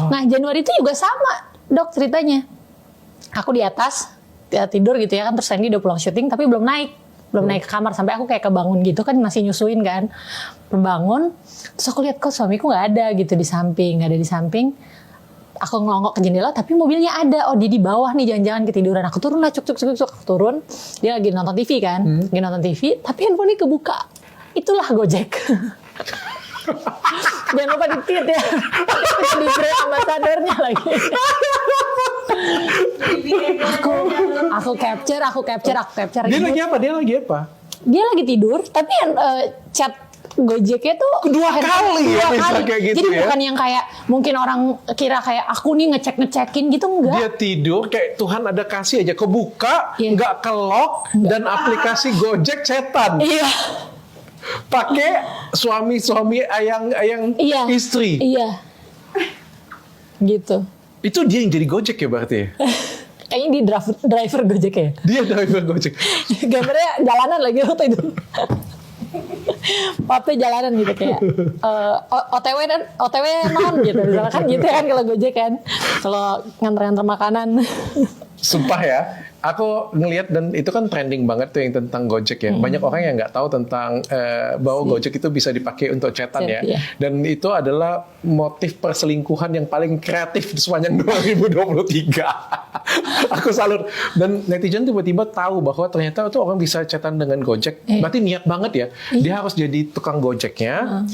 Nah Januari itu juga sama dok ceritanya. Aku di atas ya, tidur gitu ya kan, terus Sandy udah pulang syuting tapi belum naik ke kamar, sampai aku kayak kebangun gitu kan, masih nyusuin kan, bangun terus aku lihat kok suamiku nggak ada gitu di samping. Aku ngelongok ke jendela tapi mobilnya ada. Oh dia di bawah nih, jangan-jangan ketiduran. Aku turun lah, cuk. Aku turun, dia lagi nonton TV kan, lagi nonton TV tapi handphonenya kebuka. Itulah Gojek. Jangan lupa di-tweet ya. Di brand ambasadornya lagi. Aku capture. Dia lagi apa? Dia lagi tidur, tapi chat Gojeknya tuh dua kali ya bisa kayak gitu. Jadi ya. bukan yang kayak mungkin orang kira kayak aku nih ngecekin gitu, enggak. Dia tidur kayak Tuhan ada kasih aja, kebuka, nggak ke-lock, dan aplikasi Gojek cetan. Iya. Pakai suami ayang istri. Iya. Gitu. Itu dia yang jadi Gojek ya berarti ya? Kayaknya dia driver Gojek ya. Dia driver Gojek. Gambarnya jalanan lagi waktu itu. Pape jalanan gitu kayak OTW non gitu, misalnya kan gitu kan kalau Gojek kan, kalau nganter-nganter makanan. Sumpah ya, aku ngelihat dan itu kan trending banget tuh yang tentang Gojek ya. Banyak orang yang nggak tahu tentang bahwa Gojek itu bisa dipakai untuk chatan ya. Iya. Dan itu adalah motif perselingkuhan yang paling kreatif sepanjang 2023. Aku salut. Dan netizen tiba-tiba tahu bahwa ternyata itu orang bisa chatan dengan Gojek. Berarti niat banget ya. Dia harus jadi tukang Gojeknya.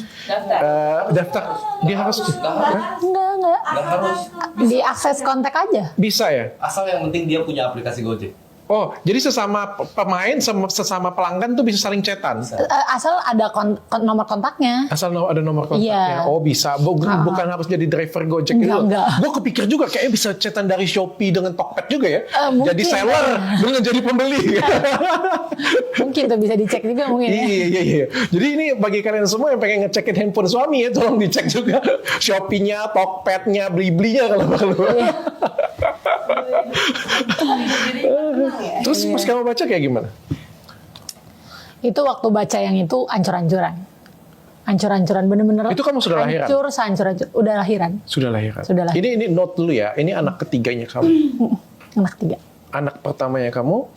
Daftar. Dia harus. Enggak. harus. Diakses kontak aja. Bisa ya. Asal yang penting dia punya aplikasi Gojek. Oh, jadi sesama pemain, sesama pelanggan tuh bisa saling chatan? Asal ada nomor kontaknya. Asal ada nomor kontaknya? Iya. Oh bisa, bukan harus jadi driver Gojek gitu. Enggak. Gue kepikir juga kayaknya bisa chatan dari Shopee dengan Tokped juga ya. Mungkin. Jadi seller dengan jadi pembeli. Mungkin tuh bisa dicek juga mungkin ya. Iya. Jadi ini bagi kalian semua yang pengen ngecekin handphone suami ya, tolong dicek juga Shopee-nya, Tokped-nya, Blibli-nya kalau perlu. Iya. Terus pas kamu baca kayak gimana? Itu waktu baca yang itu ancur-ancuran. Ancur-ancuran bener-bener. Itu kamu sudah lahiran? Hancur-hancur. Udah lahiran. Sudah lahiran. Sudah lahiran. Ini note dulu ya. Ini anak ketiganya kamu. Anak ketiga. Anak pertamanya kamu?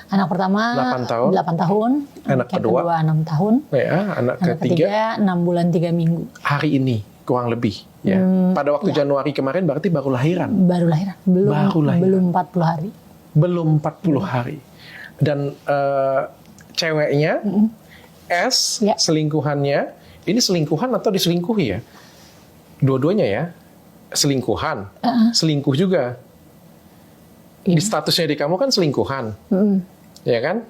Anak pertama 8 tahun. 8 tahun. Anak kedua 6 tahun. Ya, anak ketiga 6 bulan 3 minggu. hari ini kurang lebih ya. Pada waktu Januari kemarin berarti baru lahiran. Baru lahiran. Belum 40 hari. Belum 40 hari. Dan ceweknya S Ya. selingkuhannya, ini selingkuhan atau diselingkuhi ya? Dua-duanya ya. Selingkuhan. Selingkuh juga. Di statusnya di kamu kan selingkuhan. Ya kan?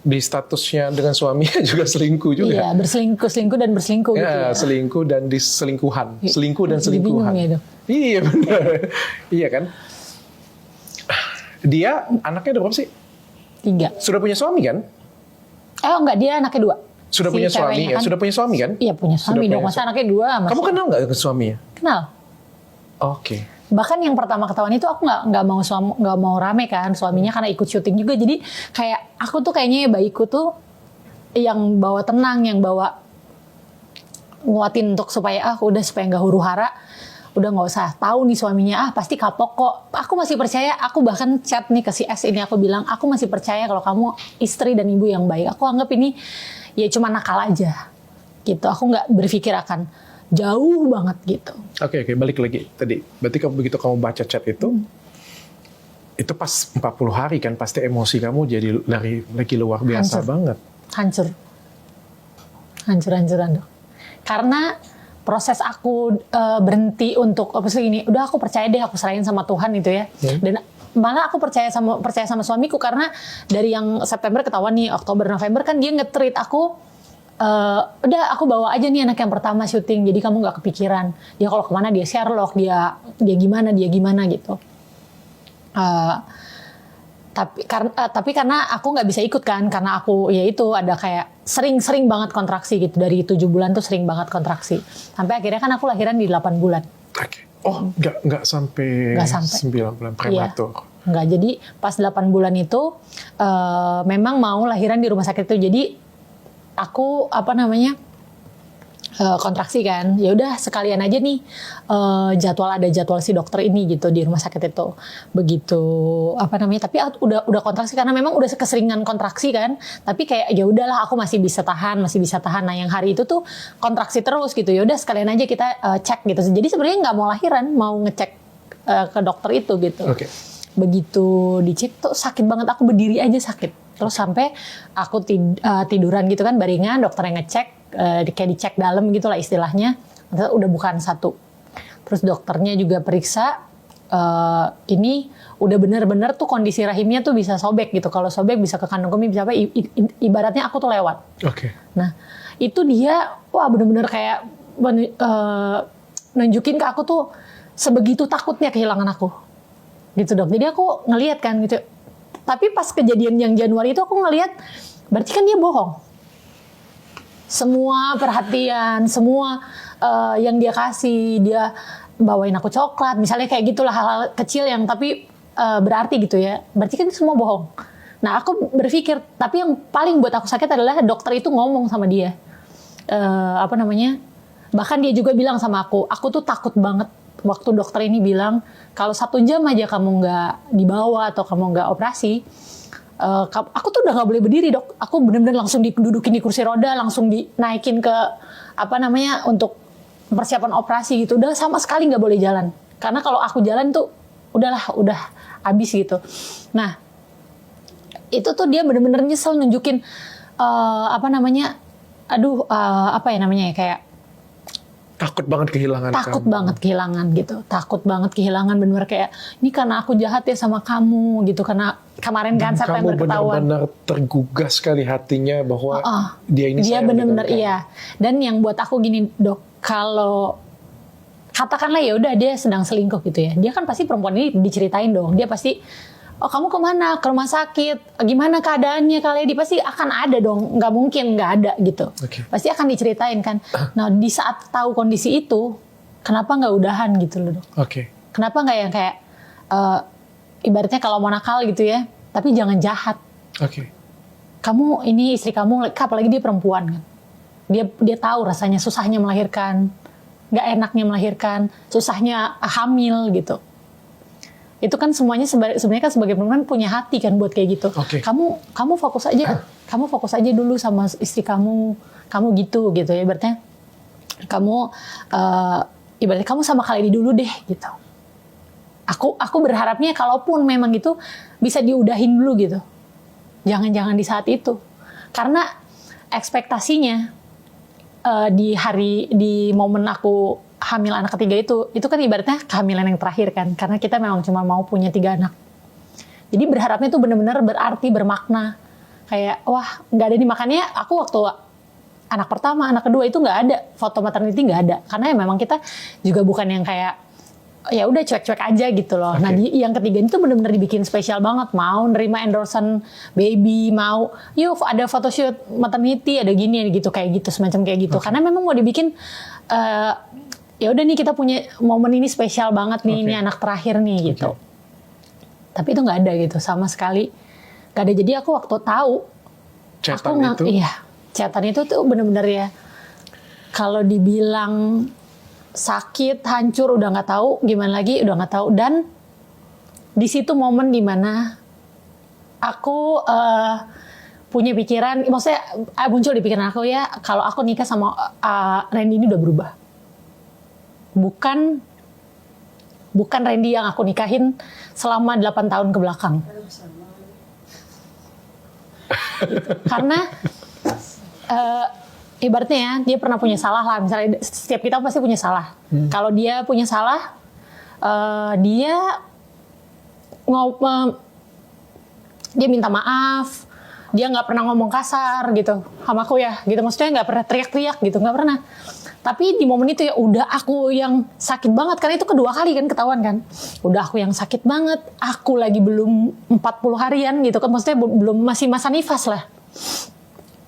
Di statusnya dengan suaminya juga selingkuh juga. Iya, selingkuh dan berselingkuh gitu Ya, ya. selingkuh dan diselingkuhan. Selingkuh dan Jadi selingkuhan. bingung ya, Dok. Iya benar. Iya kan? Dia anaknya ada berapa sih? 3. Sudah punya suami kan? Enggak, dia anaknya 2. Sudah punya suami ya? Kan? Sudah punya suami kan? Iya, punya Sudah suami dong. punya Masa anaknya 2? Kamu kenal nggak ke suaminya? Kenal. Oke. Bahkan yang pertama ketahuan itu aku nggak mau rame kan suaminya, karena ikut syuting juga. Jadi kayak aku tuh kayaknya baikku tuh yang bawa tenang, yang bawa nguatin untuk supaya udah supaya nggak huru hara, udah nggak usah tahu nih suaminya, pasti kapok kok. Aku masih percaya. Aku bahkan chat nih ke si S ini, aku bilang aku masih percaya kalau kamu istri dan ibu yang baik. Aku anggap ini ya cuma nakal aja gitu. Aku nggak berpikir akan jauh banget gitu. Oke, balik lagi tadi. Berarti begitu kamu baca chat itu pas 40 hari kan, pasti emosi kamu jadi lagi luar biasa banget. Hancuran Dok. Karena proses aku berhenti untuk udah aku percaya deh, aku serahin sama Tuhan itu ya. Dan malah aku percaya sama suamiku, karena dari yang September ketahuan nih, Oktober November kan dia nge-treat aku, udah aku bawa aja nih anak yang pertama syuting, jadi kamu nggak kepikiran dia kalau kemana dia Sherlock, dia gimana gitu. Tapi karena aku nggak bisa ikut kan, karena aku ya itu ada kayak sering banget kontraksi gitu, dari 7 bulan tuh sering banget kontraksi, sampai akhirnya kan aku lahiran di 8 bulan. Oke. Oh, nggak sampai 9 bulan prematur. Iya. Nggak, jadi pas 8 bulan itu memang mau lahiran di rumah sakit itu. Jadi aku kontraksi kan, ya udah sekalian aja nih ada jadwal si dokter ini gitu di rumah sakit itu. Begitu tapi udah kontraksi karena memang udah keseringan kontraksi kan, tapi kayak ya udahlah aku masih bisa tahan. Nah yang hari itu tuh kontraksi terus gitu, ya udah sekalian aja kita cek gitu. Jadi sebenarnya nggak mau lahiran, mau ngecek ke dokter itu gitu. Begitu dicek tuh sakit banget, aku berdiri aja sakit. Terus sampai aku tiduran gitu kan, baringan, dokternya ngecek, kayak dicek dalam gitu lah istilahnya, udah bukan 1. Terus dokternya juga periksa, ini udah bener-bener tuh kondisi rahimnya tuh bisa sobek gitu. Kalau sobek bisa ke kandung kemih, bisa ibaratnya aku tuh lewat. Nah itu dia, bener-bener kayak nunjukin ke aku tuh sebegitu takutnya kehilangan aku. Gitu dok. Jadi aku ngelihat kan gitu. Tapi pas kejadian yang Januari itu aku ngelihat, berarti kan dia bohong. Semua perhatian, semua yang dia kasih, dia bawain aku coklat, misalnya kayak gitulah, hal-hal kecil yang tapi berarti gitu ya. Berarti kan semua bohong. Nah aku berpikir, tapi yang paling buat aku sakit adalah dokter itu ngomong sama dia. Bahkan dia juga bilang sama aku tuh takut banget waktu dokter ini bilang, kalau 1 jam aja kamu nggak dibawa atau kamu nggak operasi, aku tuh udah nggak boleh berdiri dok. Aku benar-benar langsung didudukin di kursi roda, langsung dinaikin ke untuk persiapan operasi gitu. Udah sama sekali nggak boleh jalan. Karena kalau aku jalan tuh udah habis gitu. Nah itu tuh dia benar-benar nyesel nunjukin kayak takut banget kehilangan gitu. Takut banget kehilangan, bener kayak ini karena aku jahat ya sama kamu gitu, karena kemarin kan September ketahuan. Kamu benar-benar tergugah sekali hatinya bahwa dia benar-benar iya. Dan yang buat aku gini dok, kalau katakanlah ya udah dia sedang selingkuh gitu ya, dia kan pasti perempuan ini diceritain dong, dia pasti kamu kemana, ke rumah sakit, gimana keadaannya kali, dia pasti akan ada dong, nggak mungkin nggak ada gitu. Pasti akan diceritain kan. Nah di saat tahu kondisi itu, kenapa nggak udahan gitu loh dok? Kenapa nggak yang kayak ibaratnya kalau mau nakal gitu ya, tapi jangan jahat. Kamu ini istri kamu, apalagi dia perempuan kan, dia tahu rasanya susahnya melahirkan, nggak enaknya melahirkan, susahnya hamil gitu. Itu kan semuanya sebenarnya kan sebagai perempuan punya hati kan buat kayak gitu. Kamu fokus aja dulu sama istri kamu gitu ya, ibaratnya kamu sama Khaledi dulu deh gitu. Aku berharapnya kalaupun memang itu bisa diudahin dulu gitu, jangan di saat itu, karena ekspektasinya di momen aku hamil anak ketiga itu kan ibaratnya kehamilan yang terakhir kan, karena kita memang cuma mau punya 3 anak. Jadi berharapnya itu benar-benar berarti, bermakna. Kayak wah nggak ada nih, makanya aku waktu anak pertama, anak kedua itu nggak ada foto maternity, nggak ada, karena ya memang kita juga bukan yang kayak ya udah cuek-cuek aja gitu loh. Nah yang ketiga itu benar-benar dibikin spesial banget, mau nerima endorsement baby, mau yuk ada photoshoot maternity, ada gini gitu, kayak gitu, semacam kayak gitu. Karena memang mau dibikin ya udah nih kita punya momen ini spesial banget nih, ini anak terakhir nih gitu. Tapi itu nggak ada gitu sama sekali, nggak ada. Jadi aku waktu tahu chatan itu tuh bener-bener ya, kalau dibilang sakit, hancur, udah nggak tahu gimana lagi, udah nggak tahu. Dan di situ momen dimana aku punya pikiran, maksudnya muncul di pikiran aku ya, kalau aku nikah sama Randy ini udah berubah. Bukan Randy yang aku nikahin selama 8 tahun ke belakang. Gitu. Karena ibaratnya ya, dia pernah punya salah lah. Misalnya setiap kita pasti punya salah. Kalau dia punya salah, dia minta maaf. Dia nggak pernah ngomong kasar gitu sama aku ya, gitu. Maksudnya nggak pernah teriak-teriak gitu, nggak pernah. Tapi di momen itu ya udah aku yang sakit banget, karena itu kedua kali kan ketahuan kan. Udah aku yang sakit banget, aku lagi belum 40 harian gitu kan, maksudnya belum, masih masa nifas lah.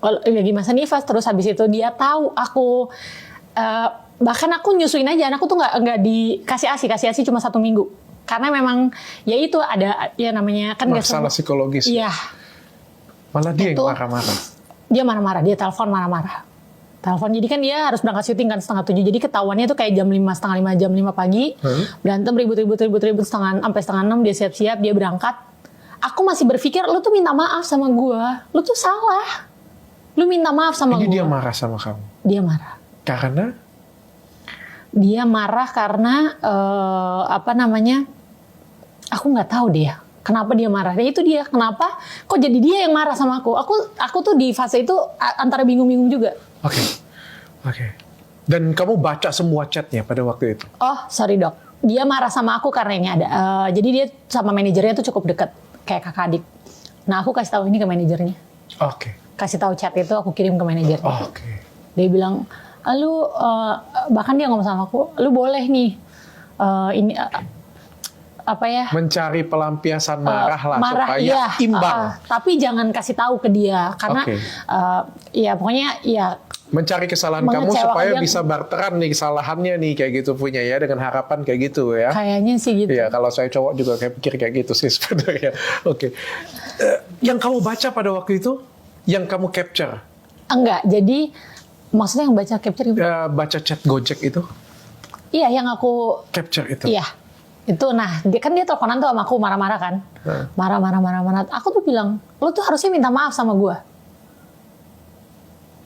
Kalau lagi masa nifas, terus habis itu dia tahu aku bahkan aku nyusuin aja anakku tuh nggak dikasih ASI cuma 1 minggu. Karena memang ya itu ada ya namanya kan masalah psikologis. Iya. Malah dia yang marah-marah. Dia marah-marah, dia telepon marah-marah. Telepon, jadi kan dia harus berangkat syuting kan 6:30. Jadi ketahuannya tuh kayak jam 5, setengah 5, jam 5 pagi. Berantem ribut sampai setengah 6 dia siap-siap, dia berangkat. Aku masih berpikir, lu tuh minta maaf sama gua. Lu tuh salah. Lu minta maaf sama Ini gua. dia marah sama kamu. Dia marah. Karena? Dia marah karena aku nggak tahu dia. Kenapa dia marah? Ya itu dia. Kenapa? Kok jadi dia yang marah sama aku? Aku tuh di fase itu antara bingung-bingung juga. Oke. Dan kamu baca semua chatnya pada waktu itu? Oh, sorry dok. Dia marah sama aku karena ini ada. Jadi dia sama manajernya tuh cukup dekat, kayak kakak adik. Nah, aku kasih tahu ini ke manajernya. Oke. Kasih tahu chat itu aku kirim ke manajernya. Oke. Dia bilang, bahkan dia ngomong sama aku, lu boleh nih ini mencari pelampiasan marah lah supaya iya, imbang. tapi jangan kasih tahu ke dia karena ya pokoknya ya mencari kesalahan kamu supaya bisa barteran nih kesalahannya nih kayak gitu punya ya dengan harapan kayak gitu ya. Kayaknya sih gitu. Iya, kalau saya cowok juga kayak pikir kayak gitu sih sebenarnya. Oke. Yang kamu baca pada waktu itu, yang kamu capture? Enggak, jadi maksudnya yang baca capture baca chat Gojek itu? Iya, yang aku capture itu. Iya. Itu dia teleponan tuh sama aku marah-marah kan. Marah. Aku tuh bilang, lu tuh harusnya minta maaf sama gue.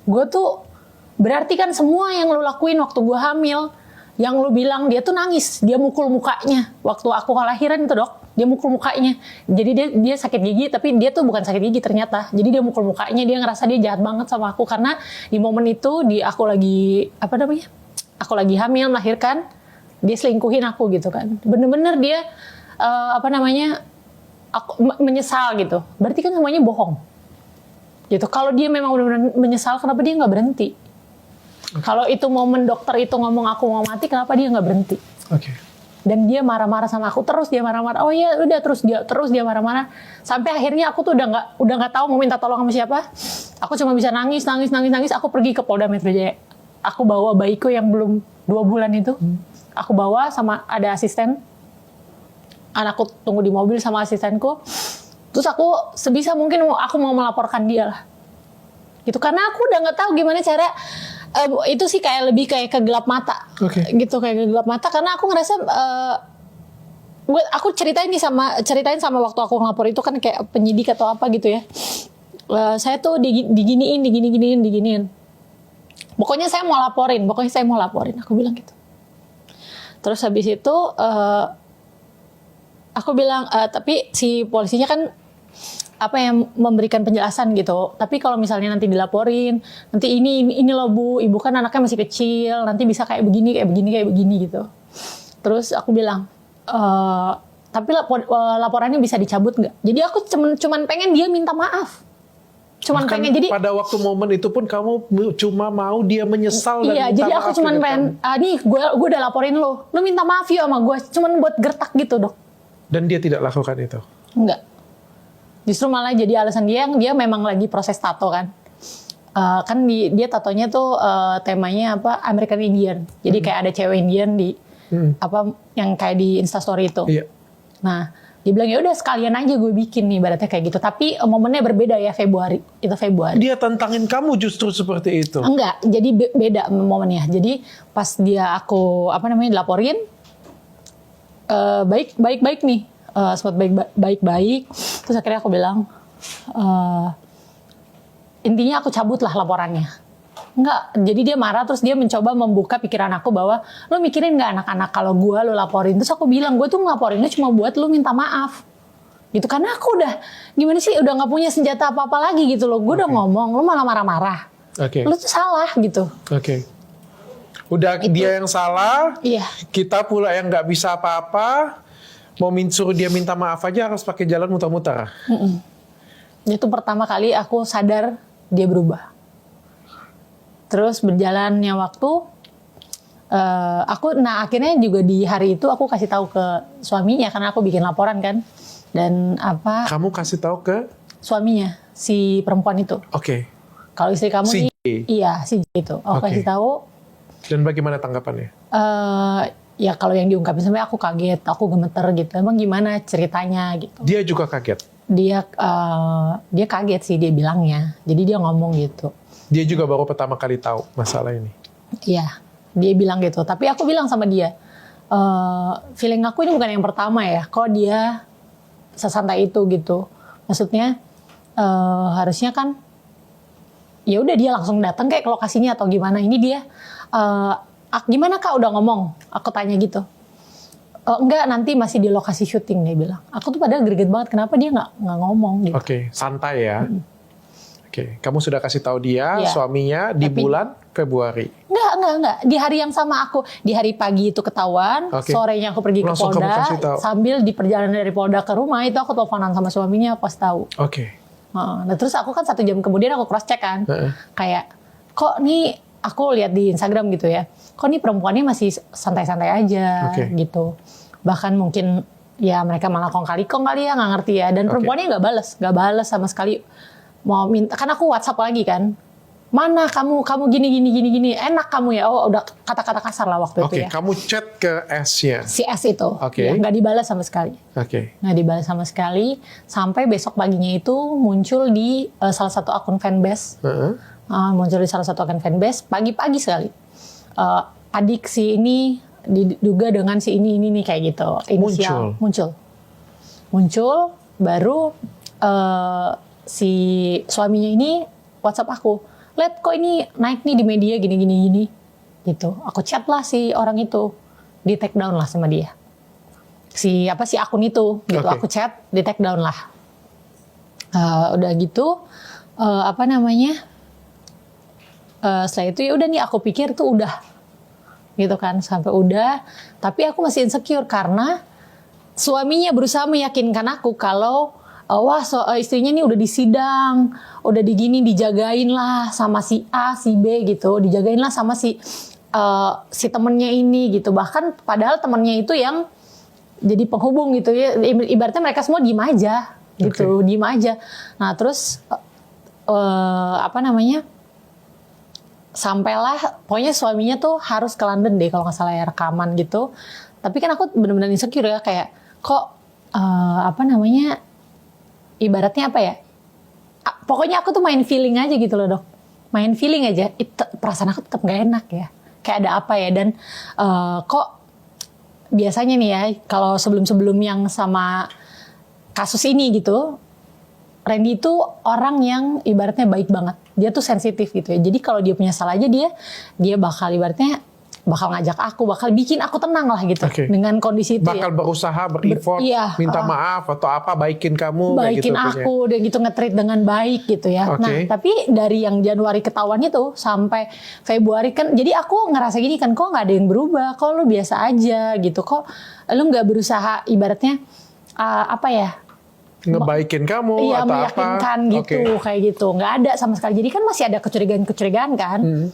Gue tuh berarti kan semua yang lu lakuin waktu gue hamil, yang lu bilang dia tuh nangis, dia mukul mukanya waktu aku kelahiran itu dok, dia mukul mukanya. Jadi dia sakit gigi, tapi dia tuh bukan sakit gigi ternyata. Jadi dia mukul mukanya, dia ngerasa dia jahat banget sama aku karena di momen itu aku lagi aku lagi hamil melahirkan. Dia selingkuhin aku gitu kan. Bener-bener dia aku menyesal gitu. Berarti kan semuanya bohong. Gitu. Kalau dia memang benar-benar menyesal, kenapa dia nggak berhenti? Kalau itu momen dokter itu ngomong aku mau mati, kenapa dia nggak berhenti? Oke. Dan dia marah-marah sama aku terus, dia marah-marah. Oh iya, udah terus dia marah-marah. Sampai akhirnya aku tuh udah nggak tahu mau minta tolong sama siapa. Aku cuma bisa nangis. Aku pergi ke Polda Metro Jaya. Aku bawa bayiku yang belum 2 bulan itu. Aku bawa sama ada asisten. Anakku tunggu di mobil sama asistenku. Terus aku sebisa mungkin aku mau melaporkan dia lah. Gitu karena aku udah nggak tahu gimana cara itu sih lebih kayak kegelap mata. Gitu kayak kegelap mata karena aku ngerasa aku ceritain sama waktu aku ngelapor itu kan kayak penyidik atau apa gitu ya. Saya tuh diginiin. Pokoknya saya mau laporin, aku bilang gitu. Terus habis itu aku bilang, tapi si polisinya kan yang memberikan penjelasan gitu. Tapi kalau misalnya nanti dilaporin, nanti ini loh Bu, ibu kan anaknya masih kecil, nanti bisa kayak begini gitu. Terus aku bilang, tapi laporannya bisa dicabut nggak? Jadi aku cuman pengen dia minta maaf. Jadi pada waktu momen itu pun kamu cuma mau dia menyesal dan minta maaf. Jadi aku cuman pengen, nih gue udah laporin lo minta maaf ya sama gue, cuman buat gertak gitu dok. Dan dia tidak lakukan itu? Enggak. Justru malah jadi alasan dia memang lagi proses tato kan. Kan dia tatonya tuh temanya American Indian. Jadi kayak ada cewek Indian di yang kayak di Instastory itu. Iya. Nah, dia bilang ya udah sekalian aja gue bikin nih ibaratnya kayak gitu. Tapi momennya berbeda ya Februari. Itu Februari. Dia tantangin kamu justru seperti itu? Enggak, jadi beda momennya. Jadi pas aku dilaporin baik nih. Sempat baik. Terus akhirnya aku bilang intinya aku cabut lah laporannya. Enggak, jadi dia marah terus dia mencoba membuka pikiran aku bahwa lo mikirin nggak anak-anak kalau gue lo laporin. Terus aku bilang gue tuh ngelaporinnya cuma buat lo minta maaf gitu karena aku udah gimana sih udah nggak punya senjata apa-apa lagi gitu loh. Gue udah ngomong lo malah marah-marah. Lo tuh salah gitu. Udah itu. Dia yang salah. Iya. Kita pula yang nggak bisa apa-apa. Mau suruh dia minta maaf aja harus pakai jalan muter-muter. Itu pertama kali aku sadar dia berubah. Terus berjalannya waktu, akhirnya juga di hari itu aku kasih tahu ke suaminya karena aku bikin laporan kan. Dan Kamu kasih tahu ke? Suaminya, si perempuan itu. Kalau istri kamu si iya si itu. Aku kasih tahu. Dan bagaimana tanggapannya? Ya kalau yang diungkapin sampai aku kaget, aku gemeter gitu. Emang gimana ceritanya gitu. Dia juga kaget? Dia kaget sih dia bilangnya. Jadi dia ngomong gitu. Dia juga baru pertama kali tahu masalah ini. Iya, dia bilang gitu. Tapi aku bilang sama dia, feeling aku ini bukan yang pertama ya. Kok dia sesantai itu gitu. Maksudnya harusnya kan, ya udah dia langsung datang kayak ke lokasinya atau gimana. Ini dia, gimana Kak udah ngomong? Aku tanya gitu. Enggak, nanti masih di lokasi syuting, dia bilang. Aku tuh padahal greget banget. Kenapa dia nggak ngomong gitu. Oke, santai ya. Oke, kamu sudah kasih tahu dia, Iya. suaminya di bulan Februari. Enggak. Di hari yang sama aku. Di hari pagi itu ketahuan, Oke. sorenya aku pergi ke Langsung kamu Polda. kasih tahu. Sambil di perjalanan dari Polda ke rumah, itu aku teleponan sama suaminya pas tahu. Oke. Nah, terus aku kan 1 jam kemudian aku cross check kan. Kayak, kok nih aku lihat di Instagram gitu ya. Kok nih perempuannya masih santai-santai aja Oke. gitu. Bahkan mungkin ya mereka malah kong kali ya, nggak ngerti ya. Dan perempuannya nggak bales sama sekali. Mau minta, kan aku WhatsApp lagi kan. Mana kamu gini. Enak kamu ya. Oh, udah kata-kata kasar lah waktu Oke, itu ya. kamu chat ke S-nya. Si S itu. Oke. Ya, nggak dibalas sama sekali. Oke. Nggak dibalas sama sekali. Sampai besok paginya itu muncul di salah satu akun fanbase. Muncul di salah satu akun fanbase. Pagi-pagi sekali. Adik si ini diduga dengan si ini nih kayak gitu. Inisial. Muncul. Baru si suaminya ini WhatsApp aku. Lihat kok ini naik nih di media gini. Gitu. Aku chat lah si orang itu. Di take down lah sama dia. Si akun itu gitu. Oke. Aku chat, di take down lah. Udah gitu setelah itu ya udah nih aku pikir tuh udah gitu kan, sampai udah, tapi aku masih insecure karena suaminya berusaha meyakinkan aku kalau istrinya nih udah disidang, udah dijagain lah sama si A, si B gitu, dijagain lah sama si temennya ini gitu. Bahkan padahal temennya itu yang jadi penghubung gitu ya, ibaratnya mereka semua diem aja gitu, diem aja. Nah terus sampailah, pokoknya suaminya tuh harus ke London deh kalau nggak salah ya, rekaman gitu. Tapi kan aku benar-benar insecure ya, kayak kok ibaratnya apa ya? Pokoknya aku tuh main feeling aja gitu loh dok, main feeling aja. Perasaan aku tetap nggak enak ya, kayak ada apa ya. Dan kok biasanya nih ya, kalau sebelum yang sama kasus ini gitu, Randy itu orang yang ibaratnya baik banget. Dia tuh sensitif gitu ya. Jadi kalau dia punya salah aja dia bakal ibaratnya bakal ngajak aku, bakal bikin aku tenang lah gitu. Oke. Dengan kondisi itu Bakal berusaha bereffort, iya, minta maaf atau apa, baikin kamu. baikin kayak gitu, aku, dia gitu nge-treat dengan baik gitu ya. Oke. Nah, tapi dari yang Januari ketahuan itu sampai Februari kan, jadi aku ngerasa gini kan, kok nggak ada yang berubah, kok lu biasa aja gitu, kok lu nggak berusaha ibaratnya ngebaikin kamu iya, atau apa. meyakinkan gitu, Oke. kayak gitu. Nggak ada sama sekali. Jadi kan masih ada kecurigaan-kecurigaan kan.